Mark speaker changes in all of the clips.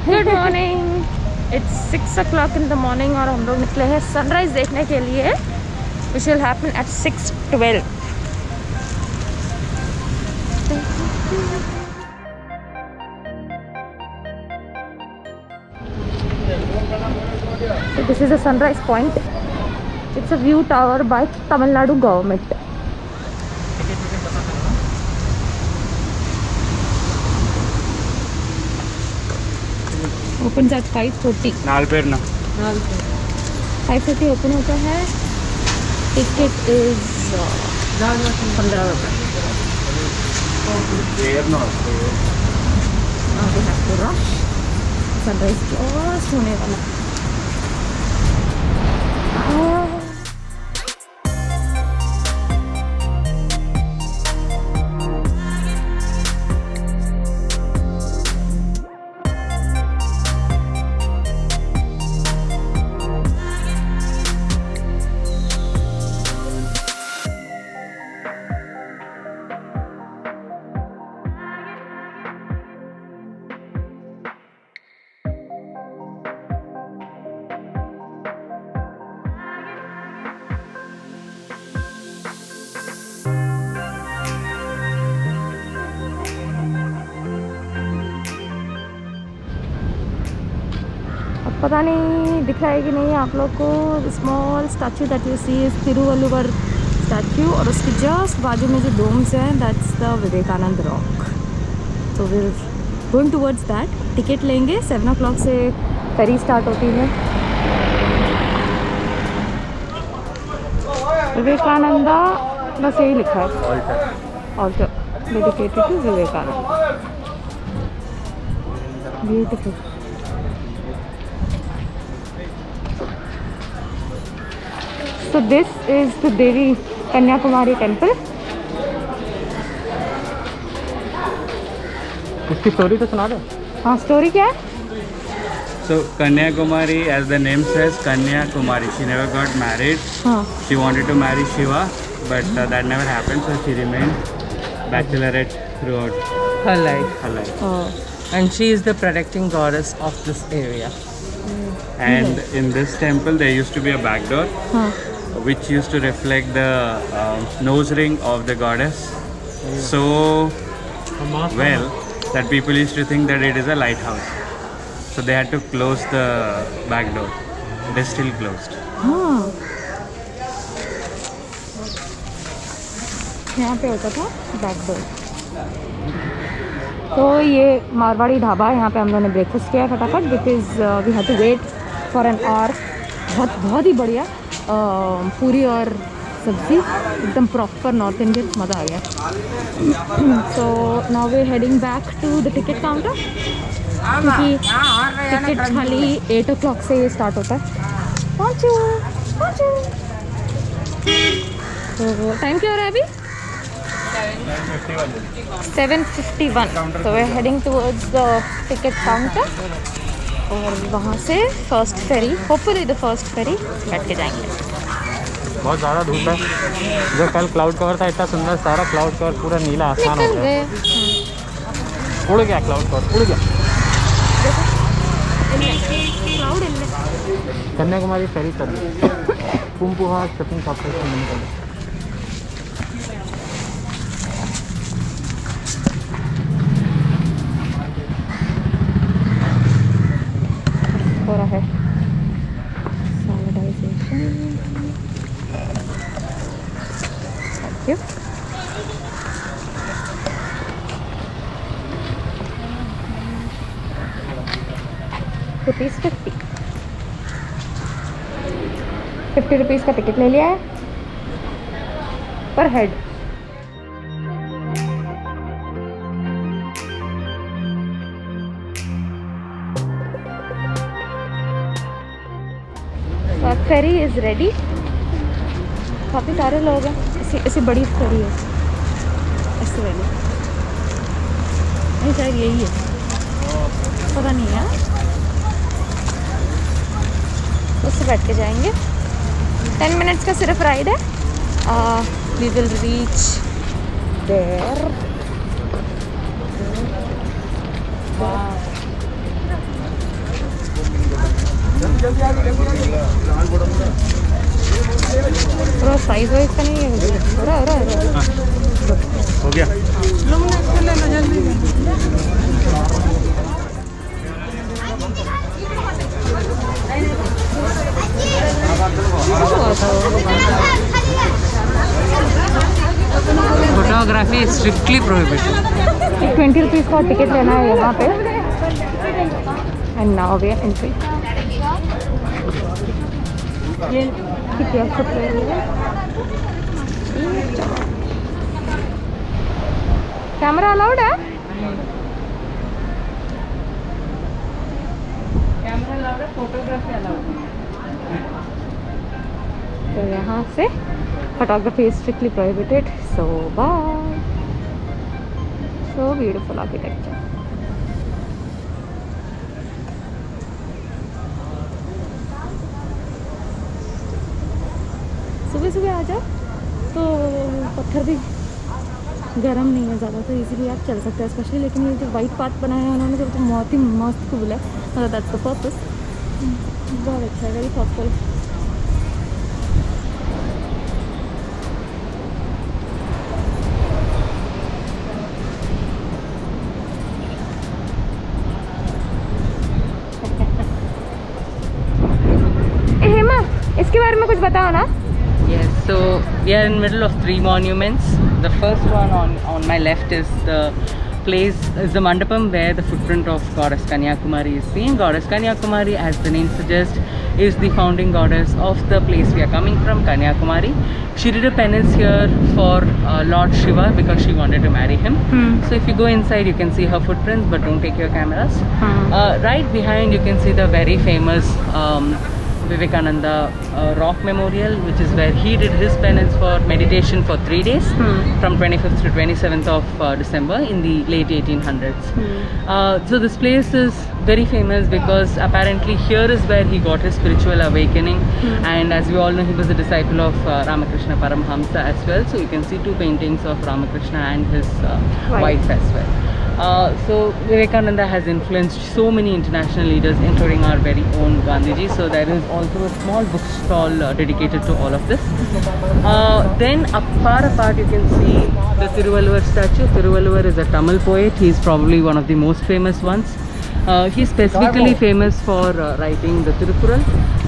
Speaker 1: Good morning, it's 6 o'clock in the morning और हम लोग निकले हैं सनराइज देखने के लिए, which will happen at 6:12. So this is a sunrise point. It's a view tower by Tamil Nadu government. Opens at 5:30. 5:30 open होता है. टिकट इज 15 रुपये. सनराइज जस्ट होने वाला. पता नहीं दिख रहा है कि नहीं आप लोग को. Small statue that you see is Thiruvalluvar statue और उसके जस्ट बाजू में जो डोम्स हैं दैट्स द विवेकानंद रॉक. तो we are going towards that. Ticket लेंगे. 7 o'clock से फेरी स्टार्ट होती है. विवेकानंदा बस यही लिखा है. Altar dedicated to Vivekananda. Beautiful. So this is the Devi Kanyakumari temple.
Speaker 2: इसकी स्टोरी तो सुना दो.
Speaker 1: हाँ, स्टोरी क्या है?
Speaker 2: So Kanyakumari, as the name says, Kanyakumari. She never got married.
Speaker 1: हाँ.
Speaker 2: She wanted to marry Shiva, but that never happened. So she remained bachelorette throughout
Speaker 3: her life.
Speaker 2: her life.
Speaker 1: Oh.
Speaker 3: And she is the protecting goddess of this area.
Speaker 2: And in this temple, there used to be a back door,
Speaker 1: हाँ.
Speaker 2: which used to reflect the nose ring of the goddess. So well that people used to think that it is a lighthouse. So they had to close the back door. It is still closed.
Speaker 1: हाँ. यहाँ पे होता था back door. तो ये मारवाड़ी ढाबा है. यहाँ पे हम लोगों ने ब्रेकफास्ट किया फटाफट because we had to wait for an hour. बहुत ही बढ़िया. पूरी और सब्जी एकदम प्रॉपर नॉर्थ इंडियन. मज़ा आ गया. So now we heading back to the ticket counter क्योंकि टिकट खाली 8 o'clock से ये स्टार्ट होता है. पहुँचो. तो टाइम क्या हो रहा है अभी? 7:51. तो we are heading towards the ticket counter और वहाँ से first ferry, hopefully the first ferry बैठ के जाएंगे.
Speaker 2: बहुत ज़्यादा धूप है. जो कल क्लाउड कवर था इतना सुंदर सारा क्लाउड कवर पूरा नीला आसमान हो
Speaker 1: निकल
Speaker 2: गया.
Speaker 1: गए.
Speaker 2: उड़ गया क्लाउड कवर. उड़ गया.
Speaker 1: क्लाउड
Speaker 2: कन्याकुमारी फेरी चल रही. पुम्पुहा शॉपिंग कॉर्पोरेशन लिमिटेड.
Speaker 1: हो रहा है सैनिटाइजेशन. Thank you. ₹50 का टिकट ले लिया है पर हेड. Pheri is ready. काफ़ी सारे लोग हैं. ऐसी बड़ी फेरी है. ऐसे वाली नहीं, शायद यही है, पता नहीं है. उससे बैठ के जाएंगे. 10 minutes का सिर्फ राइड है. We will reach there. थोड़ा साइज वाइज का नहीं है हो रहा
Speaker 2: हो गया।
Speaker 3: Photography is strictly prohibited.
Speaker 1: 20 rupees का टिकट लेना है यहाँ पे। And now we are entry. कितने कैमरा अलाउड है? कैमरा अलाउड है, फोटोग्राफी अलाउड है। तो यहाँ से photography is strictly prohibited. So bye. So beautiful architecture. सुबह सुबह आ जाओ तो पत्थर भी गर्म नहीं है ज़्यादा, तो इजीली आप चल सकते हैं स्पेशली। लेकिन ये जो वाइट पाथ बनाया है उन्होंने तो बहुत ही मस्त कूल है, मतलब दैट्स द पर्पस। बहुत अच्छा है, वेरी थॉटफुल। हेमा, इसके बारे में कुछ बताओ ना।
Speaker 3: Yes, so we are in the middle of 3 monuments. The first one on my left is the the mandapam where the footprint of goddess Kanyakumari is seen. Goddess Kanyakumari, as the name suggests, is the founding goddess of the place we are coming from, Kanyakumari. She did a penance here for Lord Shiva because she wanted to marry him. So if you go inside, you can see her footprints, but don't take your cameras. Right behind, you can see the very famous Vivekananda rock memorial, which is where he did his penance for meditation for 3 days, from 25th to 27th of December in the late 1800s. So this place is very famous because apparently here is where he got his spiritual awakening, and as we all know, he was a disciple of Ramakrishna Paramhamsa as well. So you can see 2 paintings of Ramakrishna and his wife as well. So Vivekananda has influenced so many international leaders, including our very own Gandhiji. So there is also a small bookstall dedicated to all of this. Then far apart, you can see the Thiruvalluvar statue. Thiruvalluvar is a Tamil poet. He is probably one of the most famous ones. He's specifically famous for writing the Tirukural.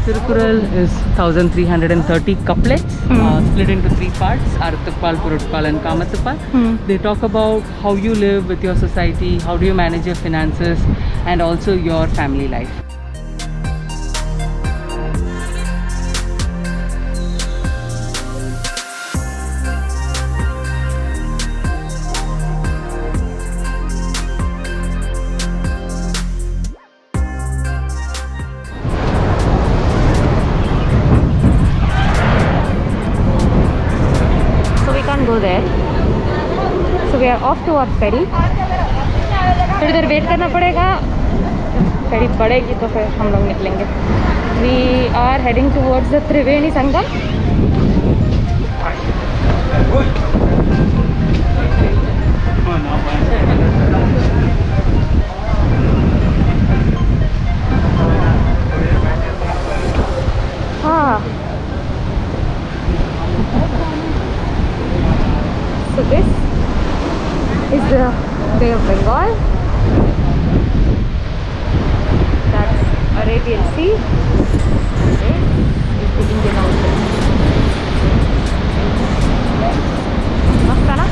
Speaker 3: Tirukural is 1330 couplets split into 3 parts: Arthupal, Purutpal and Kamatupal. They talk about how you live with your society, how do you manage your finances, and also your family life.
Speaker 1: Go there. So we are off to our ferry. थोड़ी देर wait करना पड़ेगा, फेरी पड़ेगी तो फिर हम लोग निकलेंगे. We are heading towards the Triveni Sangam. हाँ. So this is the Bay of Bengal. That's Arabian Sea. And this is the Indian Ocean. मस्त है ना?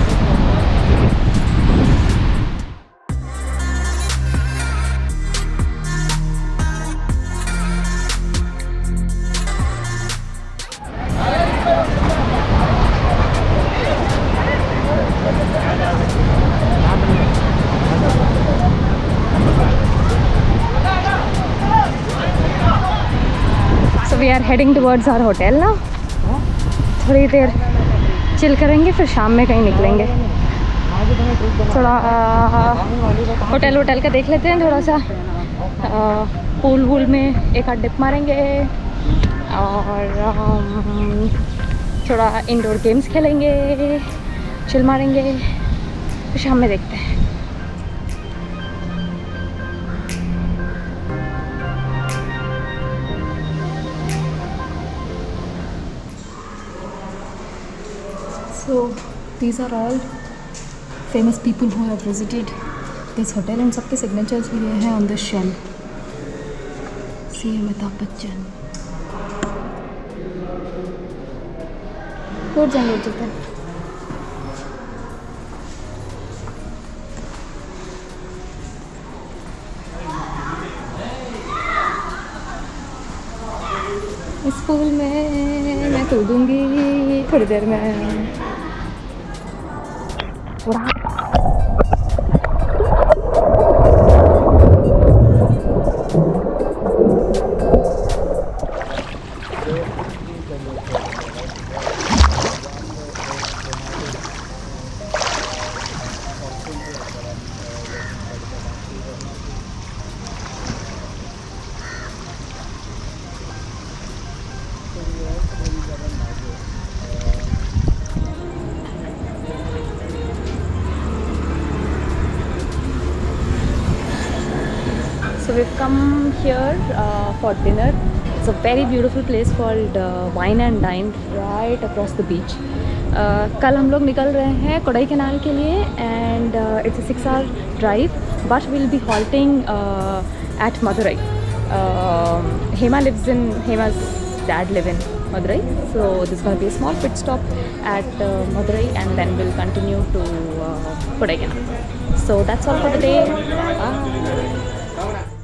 Speaker 1: So we are heading towards our hotel now. थोड़ी देर chill करेंगे, फिर शाम में कहीं निकलेंगे. थोड़ा होटल का देख लेते हैं, थोड़ा सा पूल वूल में एक आध डिप मारेंगे और थोड़ा इंडोर गेम्स खेलेंगे, चिल मारेंगे, फिर शाम में देखते हैं. So these are all famous people who have visited this hotel and सबके signatures भी हैं on the shell. See Amitabh Bachchan. और जाएंगे उधर तक. इस पूल में मैं कूदूंगी थोड़ी देर में. So we've come here for dinner. It's a very beautiful place called Wine and Dine right across the beach. कल हम लोग निकल रहे हैं कोडाईकनाल के लिए and it's a 6-hour drive but we'll be halting at Madurai. Hema's dad live in Madurai, so this is going to be a small pit stop at Madurai and then we'll continue to Kodaikanal. So that's all for the day. Bye.